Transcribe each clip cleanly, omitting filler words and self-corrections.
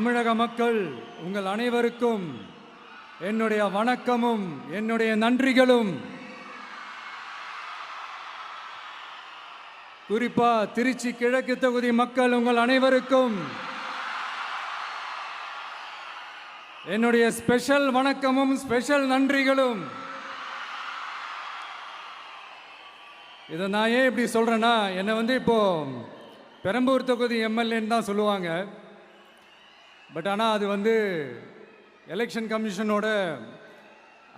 தமிழக மக்கள் உங்கள் அனைவருக்கும் என்னுடைய வணக்கமும் என்னுடைய நன்றிகளும். குறிப்பா திருச்சி கிழக்கு தொகுதி மக்கள் உங்கள் அனைவருக்கும் என்னுடைய ஸ்பெஷல் வணக்கமும் ஸ்பெஷல் நன்றிகளும். இதை நான் ஏன் இப்படி சொல்றேன்னா, என்னை இப்போ பெரம்பூர் தொகுதி எம்எல்ஏன்னு தான் சொல்லுவாங்க. பட் ஆனால் அது எலெக்ஷன் கமிஷனோட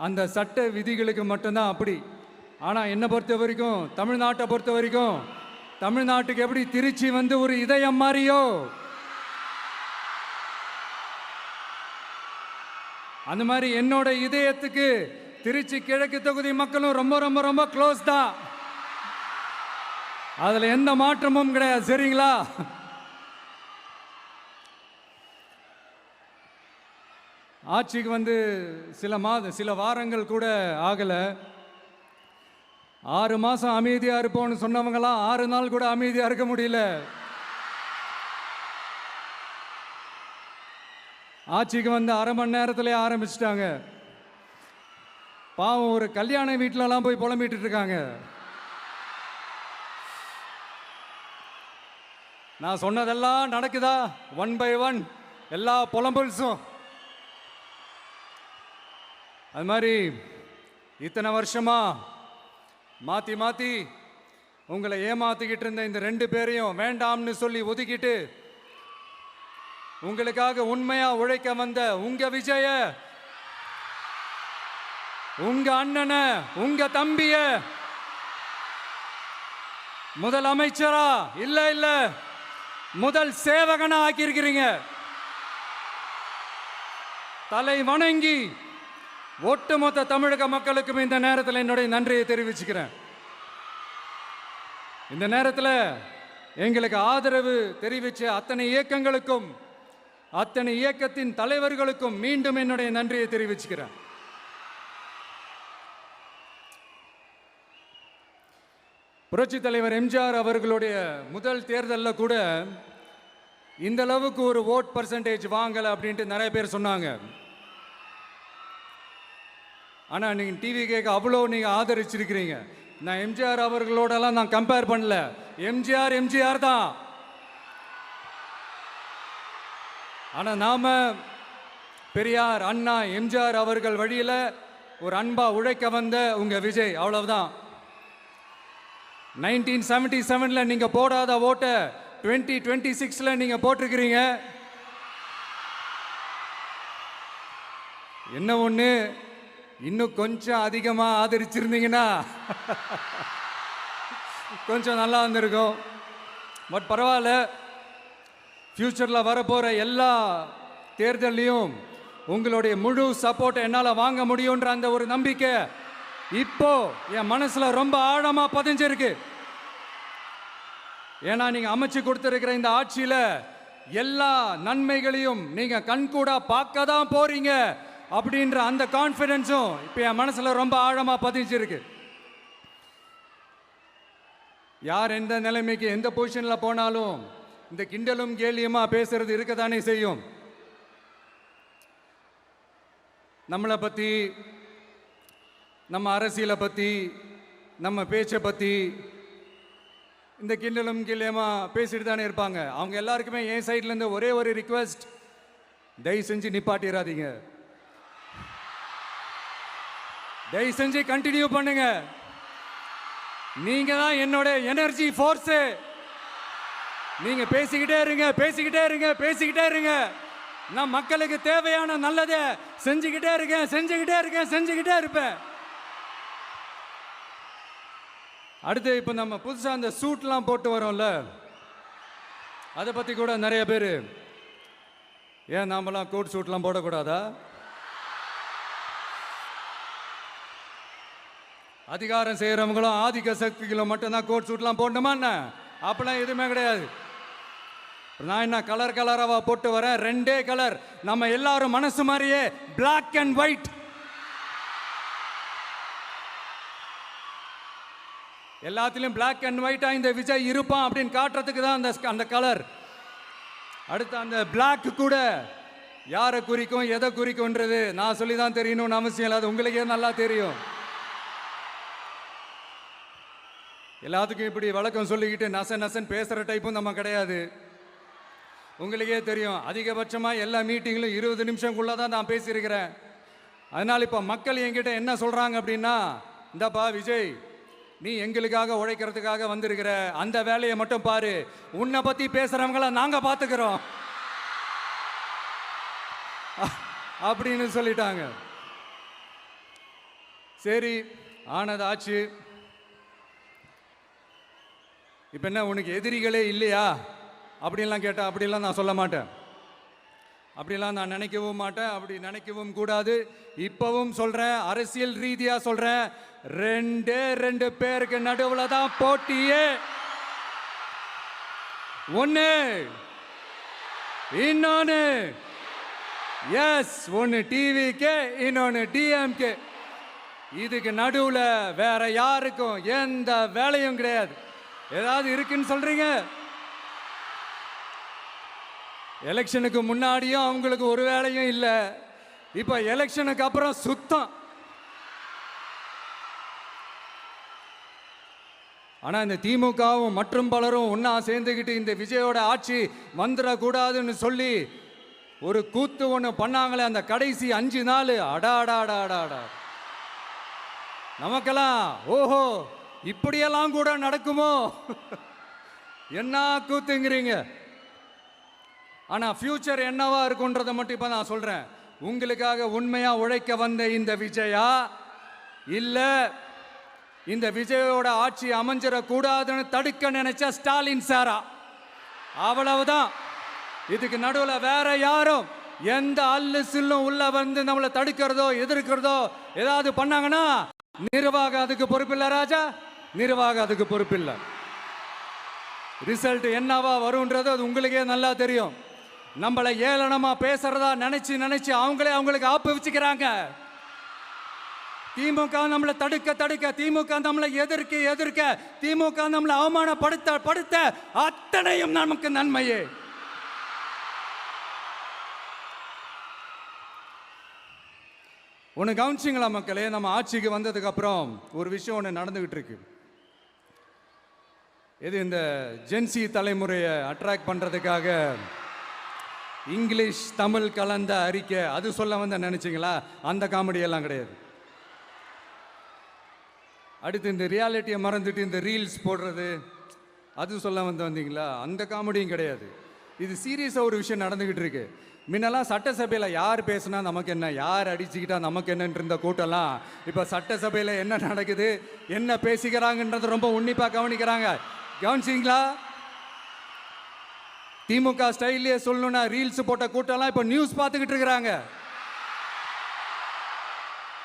அந்த சட்ட விதிகளுக்கு மட்டும்தான் அப்படி. ஆனால் என்னை பொறுத்த வரைக்கும், தமிழ்நாட்டை பொறுத்த வரைக்கும், தமிழ்நாட்டுக்கு எப்படி திருச்சி ஒரு இதயம் மாதிரியோ, அந்த மாதிரி என்னோட இதயத்துக்கு திருச்சி கிழக்கு தொகுதி மக்களும் ரொம்ப ரொம்ப ரொம்ப க்ளோஸ் தான். அதில் எந்த மாற்றமும் கிடையாது. சரிங்களா? ஆட்சிக்கு சில வாரங்கள் கூட ஆகலை. 6 மாதம் அமைதியாக இருப்போம்னு சொன்னவங்களாம் 6 நாள் கூட அமைதியாக இருக்க முடியல. ஆட்சிக்கு அரை மணி நேரத்திலே ஆரம்பிச்சிட்டாங்க. பாவம், ஒரு கல்யாண வீட்டிலலாம் போய் புலம்பிட்டு இருக்காங்க. நான் சொன்னதெல்லாம் நடக்குதா? 1 by 1 எல்லா புலம்பல்ஸும். அது மாதிரி இத்தனை வருஷமா மாற்றி மாற்றி உங்களை ஏமாத்திக்கிட்டு இருந்த இந்த 2 பேரையும் வேண்டாம்னு சொல்லி ஒதுக்கிட்டு உங்களுக்காக உண்மையா உழைக்க வந்த உங்க விஜய, உங்க அண்ணனை, உங்க தம்பிய முதல் அமைச்சரா இல்ல முதல் சேவகனா ஆக்கியிருக்கிறீங்க. தலை வணங்கி ஒட்டுமொத்த தமிழக மக்களுக்கும் இந்த நேரத்தில் என்னுடைய நன்றியை தெரிவிச்சுக்கிறேன். இந்த நேரத்தில் எங்களுக்கு ஆதரவு தெரிவித்த அத்தனை இயக்கங்களுக்கும், அத்தனை இயக்கத்தின் தலைவர்களுக்கும் மீண்டும் என்னுடைய நன்றியை தெரிவிச்சுக்கிறேன். புரட்சி தலைவர் எம்ஜிஆர் அவர்களுடைய முதல் தேர்தலில் கூட இந்த அளவுக்கு ஒரு ஓட் பர்சன்டேஜ் வாங்கலை அப்படின்ட்டு நிறைய பேர் சொன்னாங்க. ஆனால் நீங்கள் டிவி கேட்க அவ்வளோ நீங்கள் ஆதரிச்சிருக்கிறீங்க. நான் எம்ஜிஆர் அவர்களோடலாம் நான் கம்பேர் பண்ணல. எம்ஜிஆர் தான். ஆனால் நாம பெரியார், அண்ணா, எம்ஜிஆர் அவர்கள் வழியில் ஒரு அன்பா உழைக்க வந்த உங்க விஜய், அவ்வளவுதான். 1977 நீங்க போடாத ஓட்டை 2026 நீங்க போட்டிருக்கிறீங்க. என்ன ஒன்று, இன்னும் கொஞ்சம் அதிகமாக ஆதரிச்சிருந்தீங்கன்னா கொஞ்சம் நல்லா வந்திருக்கும். பட் பரவாயில்ல, ஃப்யூச்சரில் வரப்போகிற எல்லா தேர்தலையும் உங்களுடைய முழு சப்போர்ட்டை என்னால் வாங்க முடியுன்ற அந்த ஒரு நம்பிக்கை இப்போ என் மனசில் ரொம்ப ஆழமாக பதிஞ்சிருக்கு. ஏன்னா நீங்கள் அமைச்சு கொடுத்துருக்கிற இந்த ஆட்சியில் எல்லா நன்மைகளையும் நீங்கள் கண்கூடா பார்க்க தான் போறீங்க அப்படின்ற அந்த கான்ஃபிடன்ஸும் இப்போ என் மனசில் ரொம்ப ஆழமாக பதிஞ்சிருக்கு. யார் எந்த நிலைமைக்கு எந்த பொசிஷனில் போனாலும் இந்த கிண்டலும் கேலியுமா பேசுறது இருக்கத்தானே செய்யும். நம்மளை பற்றி, நம்ம அரசியலை பற்றி, நம்ம பேச்சை பற்றி இந்த கிண்டலும் கேலியுமா பேசிட்டு தானே இருப்பாங்க. அவங்க எல்லாருக்குமே என் சைட்லேருந்து ஒரே ஒரு ரிக்வெஸ்ட், தயவு செஞ்சு நிப்பாட்டிடாதீங்க. தயவு செஞ்சு கண்டினியூ பண்ணுங்க. நீங்க தான் என்னோட எனர்ஜி ஃபோர்ஸ். நீங்க பேசிக்கிட்டே இருங்க. நான் மக்களுக்கு தேவையான நல்லதை செஞ்சுக்கிட்டே இருப்பேன். அடுத்து இப்போ நம்ம புதுசாக அந்த சூட்லாம் போட்டு வரோம்ல, அதை பற்றி கூட நிறைய பேர், ஏன் நாமெல்லாம் கோட் சூட்லாம் போடக்கூடாதா? அதிகாரம் செய்கிறவங்களும் ஆதிக்க சக்திகளும் மட்டும்தான் கோட் சூட்லாம் போடணுமா என்ன? அப்பெல்லாம் எதுவுமே கிடையாது. நான் என்ன கலராக போட்டு வரேன்? 2 கலர். நம்ம எல்லாரும் மனசு மாதிரியே Black and White. எல்லாத்திலும் Black and White இந்த விஜய் இருப்பான் அப்படின்னு காட்டுறதுக்கு தான் அந்த கலர். அடுத்து அந்த Black கூட யாரை குறிக்கும் எதை குறிக்கும்ன்றது நான் சொல்லி தான் தெரியணும்னு அவசியம் இல்லை, அது உங்களுக்கே நல்லா தெரியும். எல்லாத்துக்கும் இப்படி வழக்கம் சொல்லிக்கிட்டு நசன் பேசுகிற டைப்பும் நம்ம கிடையாது. உங்களுக்கே தெரியும், அதிகபட்சமாக எல்லா மீட்டிங்கிலும் 20 நிமிஷம்குள்ளே தான் நான் பேசியிருக்கிறேன். அதனால் இப்போ மக்கள் என்கிட்ட என்ன சொல்கிறாங்க அப்படின்னா, இந்தாப்பா விஜய், நீ எங்களுக்காக உழைக்கிறதுக்காக வந்திருக்கிற, அந்த வேலையை மட்டும் பாரு, உன்னை பற்றி பேசுகிறவங்கள நாங்கள் பார்த்துக்கிறோம் அப்படின்னு சொல்லிட்டாங்க. சரி, ஆனது ஆச்சு. இப்போ என்ன, உனக்கு எதிரிகளே இல்லையா அப்படின்லாம் கேட்டால் அப்படிலாம் நான் சொல்ல மாட்டேன், அப்படிலாம் நான் நினைக்கவும் மாட்டேன், அப்படி நினைக்கவும் கூடாது. இப்பவும் சொல்கிறேன், அரசியல் ரீதியாக சொல்கிறேன், 2 பேருக்கு நடுவில் தான் போட்டியே. ஒன்று இன்னொன்று, எஸ், ஒன்று டிவிக்கு, இன்னொன்று டிஎம்கே. இதுக்கு நடுவில் வேற யாருக்கும் எந்த வேலையும் கிடையாது. ஏதாவது இருக்குன்னு சொல்றீங்க? எலெக்ஷனுக்கு முன்னாடியும் அவங்களுக்கு ஒரு வேலையும் இல்லை, இப்போ எலெக்ஷனுக்கு அப்புறம் சுத்தம். ஆனால் இந்த திமுகவும் மற்றும் பலரும் ஒன்றா சேர்ந்துக்கிட்டு இந்த விஜயோட ஆட்சி வந்துடக்கூடாதுன்னு சொல்லி ஒரு கூத்து ஒன்று பண்ணாங்களே, அந்த கடைசி 5 நாள், அடாடாடாடாடா, நமக்கெல்லாம் ஓஹோ இப்படியெல்லாம் கூட நடக்குமோ என்ன கூத்துங்கிறீங்க. ஆனால் ஃபியூச்சர் என்னவா இருக்குன்றதை மட்டும் இப்போ நான் சொல்கிறேன். உங்களுக்காக உண்மையாக உழைக்க வந்த இந்த விஜயா, இல்லை இந்த விஜயோட ஆட்சி அமைஞ்சிடக்கூடாதுன்னு தடுக்க நினைச்ச ஸ்டாலின் சாரா, அவ்வளவுதான். இதுக்கு நடுவில் வேற யாரும் எந்த அல்லு சில்லும் உள்ள வந்து நம்மளை தடுக்கிறதோ எதிர்க்கிறதோ ஏதாவது பண்ணாங்கன்னா நிர்வாகம் அதுக்கு பொறுப்பில்லை ராஜா, நிர்வாகம் அதுக்கு பொறுப்பில்லை. ரிசல்ட் என்னவா வரும்ன்றது அது உங்களுக்கே நல்லா தெரியும். நம்மளை ஏளனமா பேசுறதா நினைச்சு அவங்களுக்கு ஆப்பு வச்சுக்கிறாங்க. திமுக நம்மளை தடுக்க, திமுக நம்மளை எதிர்க்க, திமுக நம்மளை அவமானப்படுத்த அத்தனையும் நமக்கு நன்மையே. ஒன்று கவனிச்சிங்களா மக்களே, நம்ம ஆட்சிக்கு வந்ததுக்கு அப்புறம் ஒரு விஷயம் ஒன்று நடந்துகிட்டு இருக்கு. இது இந்த ஜென்சி தலைமுறையை அட்ராக்ட் பண்ணுறதுக்காக இங்கிலீஷ் தமிழ் கலந்த அறிக்கை, அது சொல்ல வந்த நினைச்சிங்களா? அந்த காமெடியெல்லாம் கிடையாது. அடுத்து இந்த ரியாலிட்டியை மறந்துட்டு இந்த ரீல்ஸ் போடுறது, அது சொல்ல வந்தீங்களா? அந்த காமெடியும் கிடையாது. இது சீரியஸாக ஒரு விஷயம் நடந்துக்கிட்டு இருக்கு. முன்னெல்லாம் சட்டசபையில் யார் பேசுனா நமக்கு என்ன, யார் அடிச்சுக்கிட்டா நமக்கு என்னன்னு இருந்த கூட்டம்லாம் இப்போ சட்டசபையில் என்ன நடக்குது, என்ன பேசிக்கிறாங்கன்றது ரொம்ப உன்னிப்பாக கவனிக்கிறாங்க. கவனிச்சிங்களா? திமுக ஸ்டைல்லையே சொல்லணும்னா ரீல்ஸ் போட்ட கூட்டம்லாம் இப்போ நியூஸ் பார்த்துக்கிட்டு இருக்கிறாங்க.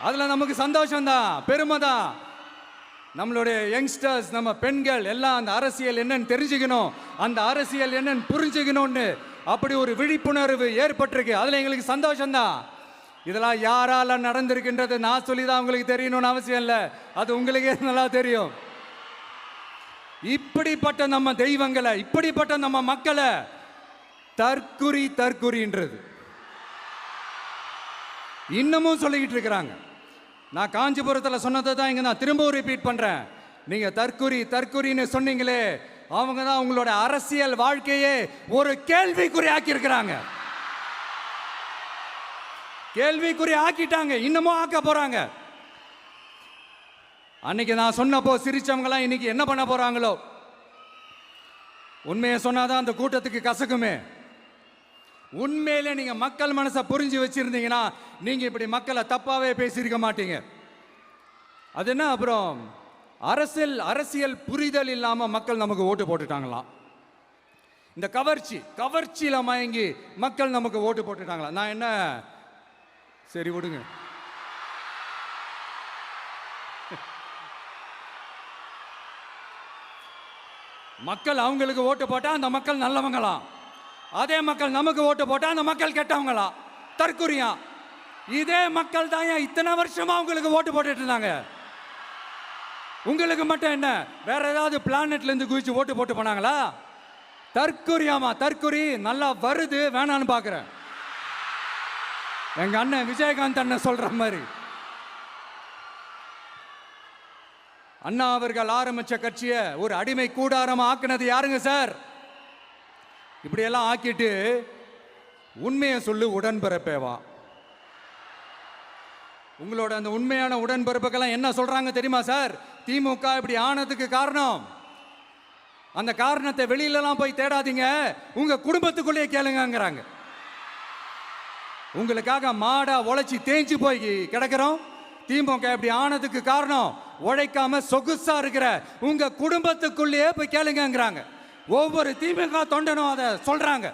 அதில் நமக்கு சந்தோஷம் தான், பெருமை தான். நம்மளுடைய யங்ஸ்டர்ஸ், நம்ம பெண்கள் எல்லாம் அந்த அரசியல் என்னன்னு தெரிஞ்சுக்கணும், அந்த அரசியல் என்னன்னு புரிஞ்சுக்கணும்னு அப்படி ஒரு விழிப்புணர்வு ஏற்பட்டிருக்கு. அதில் எங்களுக்கு சந்தோஷம்தான். இதெல்லாம் யாரால நடந்திருக்கின்றது நான் சொல்லி தான் உங்களுக்கு தெரியணும்னு அவசியம் இல்லை, அது உங்களுக்கே நல்லா தெரியும். இப்படிப்பட்ட நம்ம தெய்வங்களை, இப்படிப்பட்ட நம்ம மக்களை தற்குறின்றது இன்னமும் சொல்லிக்கிட்டு இருக்கிறாங்க. நான் காஞ்சிபுரத்தில் சொன்னதை தான் இங்கே நான் திரும்பவும் ரிப்பீட் பண்ணுறேன். நீங்கள் தற்குறின்னு சொன்னீங்களே, அவங்க தான் உங்களோட அரசியல் வாழ்க்கையே ஒரு கேள்விக்குறி ஆக்கியிருக்கிறாங்க. கேள்விக்குறி ஆக்கிட்டாங்க, இன்னமும் ஆக்க போறாங்க. அன்னைக்கு நான் சொன்னப்போ சிரிச்சவங்களாம் இன்னைக்கு என்ன பண்ண போறாங்களோ. உண்மையை சொன்னாதான் அந்த கூட்டத்துக்கு கசக்குமே. உண்மையிலே நீங்க மக்கள் மனசை புரிஞ்சு வச்சிருந்தீங்கன்னா நீங்க இப்படி மக்களை தப்பாவே பேசியிருக்க மாட்டீங்க. அது என்ன, அப்புறம் அரசியல் புரிதல் இல்லாம மக்கள் நமக்கு ஓட்டு போட்டுட்டாங்களாம். இந்த கவர்ச்சியில மயங்கி மக்கள் நமக்கு ஓட்டு போட்டுட்டாங்களா? நான் என்ன, சரி விடுங்க. மக்கள் அவங்களுக்கு ஓட்டு போட்டா அந்த மக்கள் நல்லவங்களாம், அதே மக்கள் நமக்கு ஓட்டு போட்டா அந்த மக்கள் கெட்டவங்களா, தற்குறியா. இதே மக்கள் தான் இத்தனை வருஷமா உங்களுக்கு ஓட்டு போட்டுட்டு இருந்தாங்க. உங்களுக்கு மட்டும் என்ன, வேற ஏதாவது பிளானட்ல இருந்து குதிச்சு ஓட்டு போட்டு போனாங்களா? தற்குறியாமா, தற்குறி நல்லா வருது, வேணான்னு பாக்குறேன். எங்க அண்ணன் விஜயகாந்த் அண்ணன் சொல்ற மாதிரி. அண்ணா அவர்கள் ஆரம்பிச்ச கட்சியை ஒரு அடிமை கூடாரமா ஆக்குனது யாருங்க சார்? இப்படியெல்லாம் ஆக்கிட்டு உண்மையை சொல்லு உடன்பிறப்பேவா. உங்களோட அந்த உண்மையான உடன்பிறப்புக்கெல்லாம் என்ன சொல்றாங்க தெரியுமா சார்? திமுக இப்படி ஆனதுக்கு காரணம், அந்த காரணத்தை வெளியிலலாம் போய் தேடாதீங்க, உங்க குடும்பத்துக்குள்ளேயே கேளுங்கிறாங்க. உங்களுக்காக மாடா உழைச்சி தேஞ்சு போய் கிடக்கிறோம். திமுக இப்படி ஆனதுக்கு காரணம் உழைக்காம சொகுசா இருக்கிற உங்க குடும்பத்துக்குள்ளேயே போய் கேளுங்கிறாங்க. ஒவ்வொரு திமுக தொண்டனும் அதை சொல்றாங்க.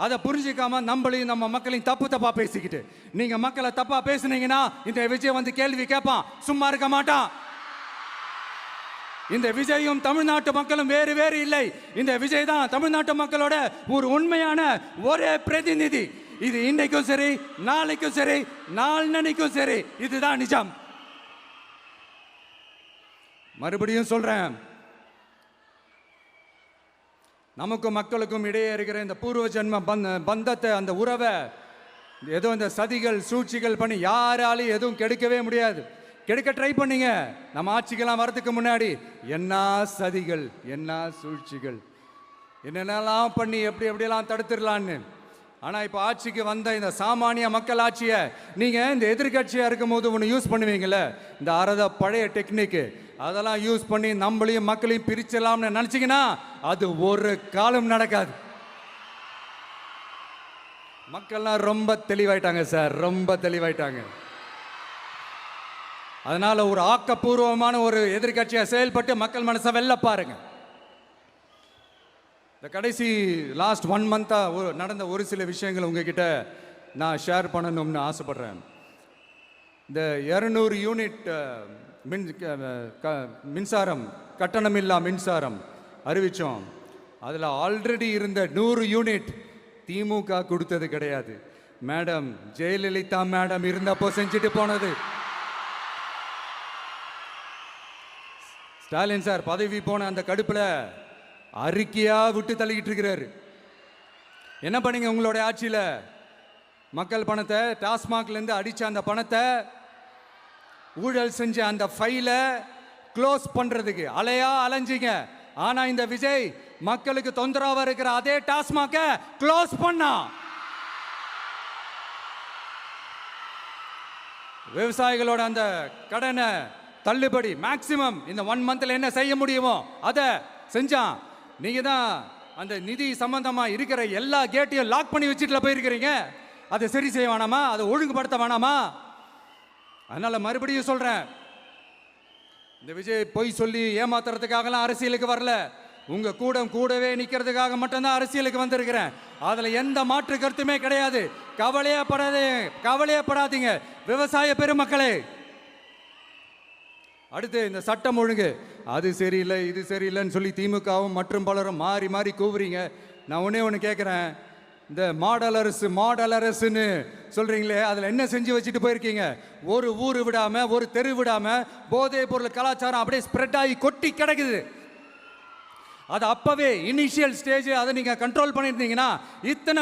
அதை புரிஞ்சிக்காம நம்மளையும் நம்ம மக்களையும் தப்பா பேசிக்கிட்டு, நீங்க மக்களை தப்பா பேசுனீங்கன்னா இந்த விஜய் வந்து கேள்வி கேட்பான், சும்மா இருக்க மாட்டான். இந்த விஜயும் தமிழ்நாட்டு மக்களும் வேறு வேறு இல்லை. இந்த விஜய் தான் தமிழ்நாட்டு மக்களோட ஒரு உண்மையான ஒரே பிரதிநிதி. இது இன்னைக்கும் சரி, நாளைக்கும் சரி, நாளன்னைக்கும் சரி, இதுதான் நிஜம். மறுபடியும் சொல்றேன், நமக்கும் மக்களுக்கும் இடையே இருக்கிற இந்த பூர்வ ஜென்ம பந்தத்தை, அந்த உறவை ஏதோ இந்த சதிகள் சூழ்ச்சிகள் பண்ணி யாராலையும் எதுவும் கெடுக்கவே முடியாது. கெடுக்க ட்ரை பண்ணீங்க. நம்ம ஆட்சிக்கெல்லாம் வரதுக்கு முன்னாடி என்ன சதிகள், என்ன சூழ்ச்சிகள், என்னென்னலாம் பண்ணி எப்படியெல்லாம் தடுத்துடலான்னு. ஆனால் இப்போ ஆட்சிக்கு வந்த இந்த சாமானிய மக்கள் ஆட்சியை நீங்கள் இந்த எதிர்கட்சியாக இருக்கும் போது ஒன்று யூஸ் பண்ணுவீங்கள்ல, இந்த பழைய டெக்னிக்கு, அதெல்லாம் யூஸ் பண்ணி நம்மளையும் மக்களையும் பிரிச்சலாம்னு நினச்சிங்கன்னா அது ஒரு காலம் நடக்காது. மக்கள்லாம் ரொம்ப தெளிவாயிட்டாங்க சார், ரொம்ப தெளிவாயிட்டாங்க. அதனால ஒரு ஆக்கப்பூர்வமான ஒரு எதிர்கட்சியாக செயல்பட்டு மக்கள் மனசை வெல்ல பாருங்க. இந்த கடைசி லாஸ்ட் 1 மந்த்தாக நடந்த ஒரு சில விஷயங்கள் உங்ககிட்ட நான் ஷேர் பண்ணணும்னு ஆசைப்படுறேன். இந்த 200 யூனிட் மின்சாரம், கட்டணமில்லா மின்சாரம் அறிவித்தோம். அதில் ஆல்ரெடி இருந்த 100 யூனிட் திமுக கொடுத்தது கிடையாது. மேடம் ஜெயலலிதா மேடம் இருந்தப்போ செஞ்சுட்டு போனது. ஸ்டாலின் சார் பதவி போன அந்த கடுப்பில் அறிக்கையா விட்டு தள்ளிக்கிட்டு இருக்கிறாரு. என்ன பண்ணீங்க உங்களுடைய ஆட்சியில்? மக்கள் பணத்தை, டாஸ்மாக்லேருந்து அடித்த அந்த பணத்தை, ஊழல் செஞ்ச அந்த ஃபைலை க்ளோஸ் பண்ணுறதுக்கு அலையா அலைஞ்சிங்க. ஆனால் இந்த விஜய் மக்களுக்கு தொந்தரவாக இருக்கிற அதே டாஸ்மாக்கை க்ளோஸ் பண்ணா. விவசாயிகளோட அந்த கடனை தள்ளுபடி மேக்சிமம் இந்த 1 மந்த்ல என்ன செய்ய முடியுமோ அதை செஞ்சான். நீங்க தான் அந்த நிதி சம்பந்தமா இருக்கிற எல்லா கேட்டையும் லாக் பண்ணி வச்சுட்டு போயிருக்கிறீங்க. அதை சரி செய்ய வேணாமா? அதை ஒழுங்குபடுத்த வேணாமா? அதனால மறுபடியும் சொல்றேன், இந்த விஜய் பொய் சொல்லி ஏமாத்துறதுக்காகலாம் அரசியலுக்கு வரல. உங்க கூடவே நிக்கிறதுக்காக மட்டும்தான் அரசியலுக்கு வந்திருக்கிறேன். அதுல எந்த மாற்று கருத்துமே கிடையாது. கவலையப்படாதீங்க விவசாய பெருமக்களே. அடுத்து இந்த சட்டம் ஒழுங்கு, அது சரியில்லை இது சரியில்லைன்னு சொல்லி திமுகவும் மற்றும் பலரும் மாறி மாறி கூவுறீங்க. நான் ஒன்று கேட்குறேன், இந்த மாடல் அரசுன்னு சொல்கிறீங்களே, அதில் என்ன செஞ்சு வச்சுட்டு போயிருக்கீங்க? ஒரு ஊர் விடாமல், ஒரு தெரு விடாமல் போதைப் பொருள் கலாச்சாரம் அப்படியே ஸ்ப்ரெட் ஆகி கொட்டி கிடக்குது. அது அப்போவே இனிஷியல் ஸ்டேஜ் அதை நீங்கள் கண்ட்ரோல் பண்ணியிருந்தீங்கன்னா இத்தனை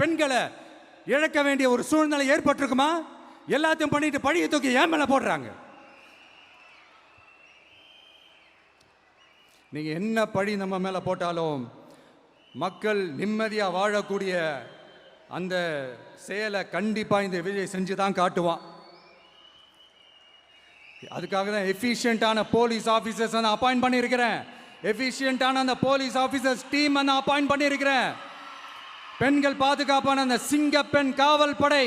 பெண்களை இழக்க வேண்டிய ஒரு சூழ்நிலை ஏற்பட்டிருக்குமா? எல்லாத்தையும் பண்ணிட்டு பழியை தூக்கி ஏன் மேலே போடுறாங்க. நீங்கள் என்ன பழி நம்ம மேலே போட்டாலும் மக்கள் நிம்மதியாக வாழக்கூடிய அந்த செயலை கண்டிப்பாக இந்த விஜய் செஞ்சு தான் காட்டுவான். அதுக்காக தான் எஃபிஷியண்டான போலீஸ் ஆஃபீஸர்ஸ் நான் அப்பாயிண்ட் பண்ணியிருக்கிறேன். எஃபிஷியண்டான அந்த போலீஸ் ஆஃபீஸர்ஸ் டீம் நான் அப்பாயிண்ட் பண்ணியிருக்கிறேன். பெண்கள் பாதுகாப்பான அந்த சிங்கப்பெண் காவல் படை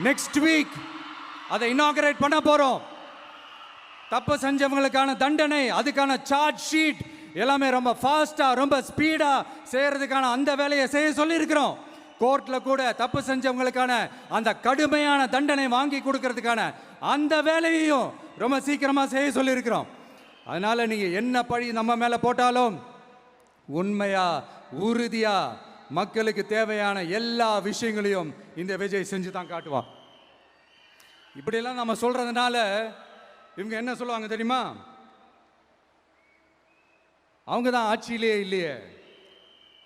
நெக்ஸ்ட் வீக் அதை இனாகரேட் பண்ண போகிறோம். தப்பு செஞ்சவங்களுக்கான தண்டனை, அதுக்கான சார்ஜ் ஷீட் எல்லாமே ரொம்ப ஃபாஸ்ட்டாக ரொம்ப ஸ்பீடாக செய்கிறதுக்கான அந்த வேலையை செய்ய சொல்லியிருக்கிறோம். கோர்ட்டில் கூட தப்பு செஞ்சவங்களுக்கான அந்த கடுமையான தண்டனை வாங்கி கொடுக்கறதுக்கான அந்த வேலையையும் ரொம்ப சீக்கிரமாக செய்ய சொல்லியிருக்கிறோம். அதனால் நீங்கள் என்ன பழி நம்ம மேலே போட்டாலும் உண்மையாக உறுதியாக மக்களுக்கு தேவையான எல்லா விஷயங்களையும் இந்த விஜய் செஞ்சு தான் காட்டுவான். இப்படியெல்லாம் நம்ம சொல்கிறதுனால இவங்க என்ன சொல்லுவாங்க தெரியுமா? அவங்க தான் ஆட்சியிலே இல்லையே,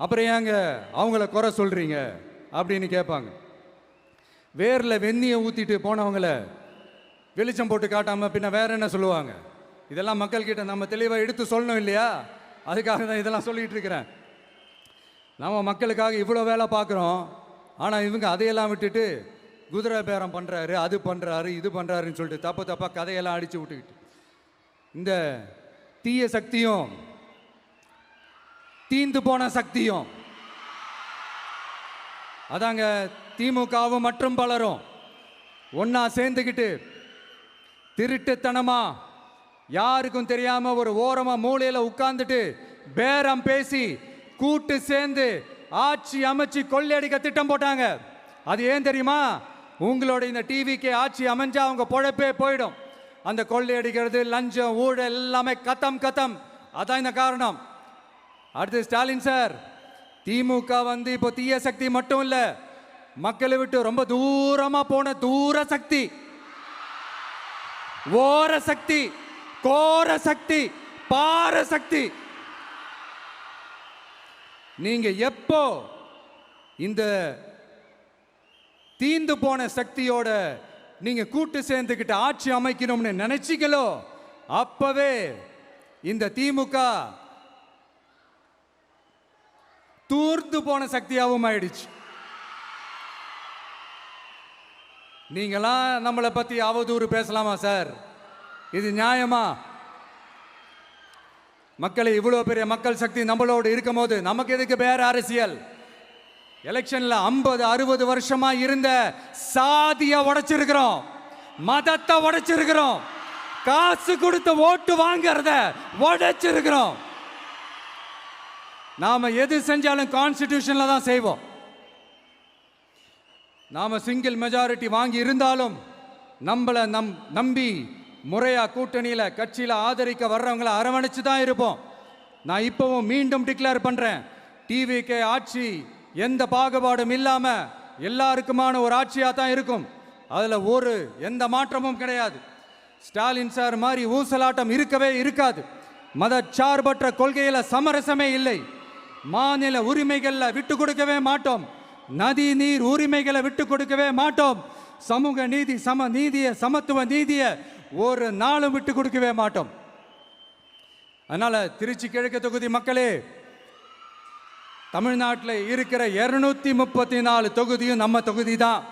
அப்புறம் ஏங்க அவங்கள குறை சொல்றீங்க அப்படின்னு கேட்பாங்க. வேரில் வெந்நியை ஊற்றிட்டு போனவங்கள வெளிச்சம் போட்டு காட்டாமல் பின்ன வேற என்ன சொல்லுவாங்க? இதெல்லாம் மக்கள்கிட்ட நம்ம தெளிவாக எடுத்து சொல்லணும் இல்லையா? அதுக்காக தான் இதெல்லாம் சொல்லிகிட்டு இருக்கிறேன். நம்ம மக்களுக்காக இவ்வளோ வேலை பார்க்குறோம், ஆனால் இவங்க அதையெல்லாம் விட்டுட்டு குதிரை பேரம் பண்ணுறாரு, அது பண்ணுறாரு, இது பண்ணுறாருன்னு சொல்லிட்டு தப்பாக கதையெல்லாம் அடித்து விட்டுக்கிட்டு இந்த தீய சக்தியும் தீந்து போன சக்தியும் அதாங்க திமுகவும் மற்றும் பலரும் ஒன்னா சேர்ந்துக்கிட்டு திருட்டுத்தனமா யாருக்கும் தெரியாம ஒரு ஓரமா மூலையில உட்கார்ந்துட்டு பேரம் பேசி கூட்டு சேர்ந்து ஆட்சி அமைச்சு கொள்ளையடிக்க திட்டம் போட்டாங்க. அது ஏன் தெரியுமா? உங்களோட இந்த டிவிக்கு ஆட்சி அமைஞ்சா அவங்க பொழப்பே போயிடும். அந்த கொள்ளையடிக்கிறது, லஞ்சம், ஊழல் எல்லாமே கத்தம் கத்தம். அதான் இந்த காரணம். அடுத்து ஸ்டாலின் சார், திமுக வந்து இப்போ தீய சக்தி மட்டும் இல்ல, மக்களை விட்டு ரொம்ப தூரமா போன தூர சக்தி, ஓர சக்தி, கோர சக்தி, பார சக்தி. நீங்க எப்போ இந்த தீந்து போன சக்தியோட நீங்க கூட்டு சேர்ந்துக்கிட்டு ஆட்சி அமைக்கணும்னு நினைச்சீங்களோ அப்பவே இந்த திமுக தூர்ந்து போன சக்தியாகவும் ஆயிடுச்சு. நீங்களாம் நம்மளை பத்தி அவதூறு பேசலாமா சார்? இது நியாயமா? மக்களை இவ்வளவு பெரிய மக்கள் சக்தி நம்மளோடு இருக்கும் போது நமக்கு எதுக்கு வேற அரசியல்? எலெக்ஷன்ல 50-60 வருஷமா இருந்த சாதிய உடைச்சிருக்கிறோம், மதத்தை உடைச்சிருக்கிறோம், காசு கொடுத்து ஓட்டு வாங்கறத உடைச்சிருக்கிறோம். நாம எது செஞ்சாலும் கான்ஸ்டிடியூஷன்ல தான் செய்வோம். நாம சிங்கிள் மெஜாரிட்டி வாங்கி இருந்தாலும் நம்மளை நம்பி முறையா கூட்டணியில கட்சியில ஆதரிக்க வர்றவங்களை அரவணைச்சு தான் இருப்போம். நான் இப்பவும் மீண்டும் டிக்ளேர் பண்றேன், டிவிகே ஆட்சி எந்த பாகுபாடும் இல்லாம எல்லாருக்குமான ஒரு ஆட்சியா தான் இருக்கும். அதுல எந்த மாற்றமும் கிடையாது. ஸ்டாலின் சார் மாதிரி ஊசலாட்டம் இருக்கவே இருக்காது. மதச்சார்பற்ற கொள்கையில சமரசமே இல்லை. மாநில உரிமைகளை விட்டு கொடுக்கவே மாட்டோம். நதி நீர் உரிமைகளை விட்டு கொடுக்கவே மாட்டோம். சமூக நீதி, சம நீதிய, சமத்துவ நீதிய ஒரு நாளும் விட்டு கொடுக்கவே மாட்டோம். அதனால திருச்சி கிழக்கு தொகுதி மக்களே, தமிழ்நாட்டில் இருக்கிற 234 தொகுதியும் நம்ம தொகுதி தான்.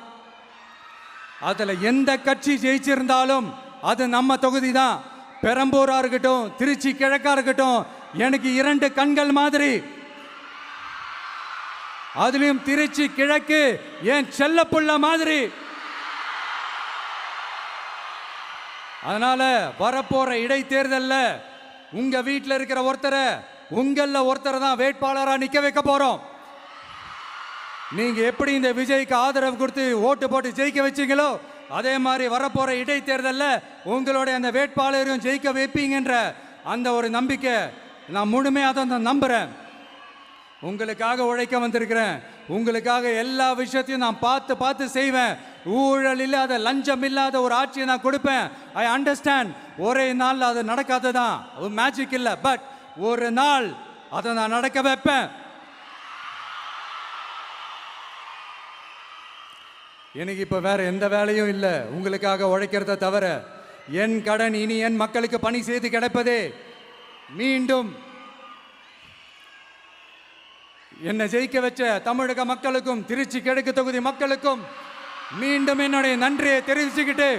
அதுல எந்த கட்சி ஜெயிச்சிருந்தாலும் அது நம்ம தொகுதி தான். பெரம்பூரா இருக்கட்டும், திருச்சி கிழக்கா இருக்கட்டும், எனக்கு 2 கண்கள் மாதிரி. அதுலயும் திருச்சி கிழக்கு என் செல்ல புள்ள மாதிரி. அதனால வரப்போற இடைத்தேர்தல்ல உங்க வீட்டில் இருக்கிற ஒருத்தரை, உங்கள ஒருத்தரை தான் வேட்பாளரா நிக்க வைக்க போறோம். நீங்க எப்படி இந்த விஜய்க்கு ஆதரவு கொடுத்து ஓட்டு போட்டு ஜெயிக்க வச்சீங்களோ அதே மாதிரி வரப்போற இடைத்தேர்தல்ல உங்களுடைய அந்த வேட்பாளரையும் ஜெயிக்க வைப்பீங்கன்ற அந்த ஒரு நம்பிக்கை நான் முழுமையாக தான் நம்புறேன். உங்களுக்காக உழைக்க வந்திருக்கிறேன். உங்களுக்காக எல்லா விஷயத்தையும் நான் பார்த்து பார்த்து செய்வேன். ஊழல் இல்லாத, லஞ்சம் இல்லாத ஒரு ஆட்சியை நான் கொடுப்பேன். I understand. ஒரே நாள் அது நடக்காததான், ஒரு மேஜிக் இல்லை. பட் ஒரு நாள் அதை நான் நடக்க வைப்பேன். எனக்கு இப்ப வேற எந்த வேலையும் இல்லை உங்களுக்காக உழைக்கிறத தவிர. என் கடன் இனி என் மக்களுக்கு பணி செய்து கிடைப்பதே. மீண்டும் என்னை ஜெயிக்க வச்ச தமிழக மக்களுக்கும் திருச்சி கிழக்கு தொகுதி மக்களுக்கும் மீண்டும் என்னுடைய நன்றியை தெரிவிச்சுக்கிட்டு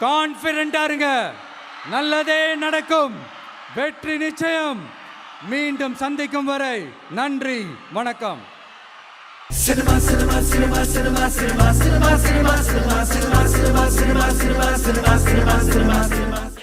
கான்பிடண்டா இருங்க, நல்லதே நடக்கும், வெற்றி நிச்சயம். மீண்டும் சந்திக்கும் வரை நன்றி, வணக்கம். Cinema, cinema, cinema, cinema, cinema, cinema, cinema, cinema, cinema, cinema, cinema, cinema, cinema, cinema, cinema.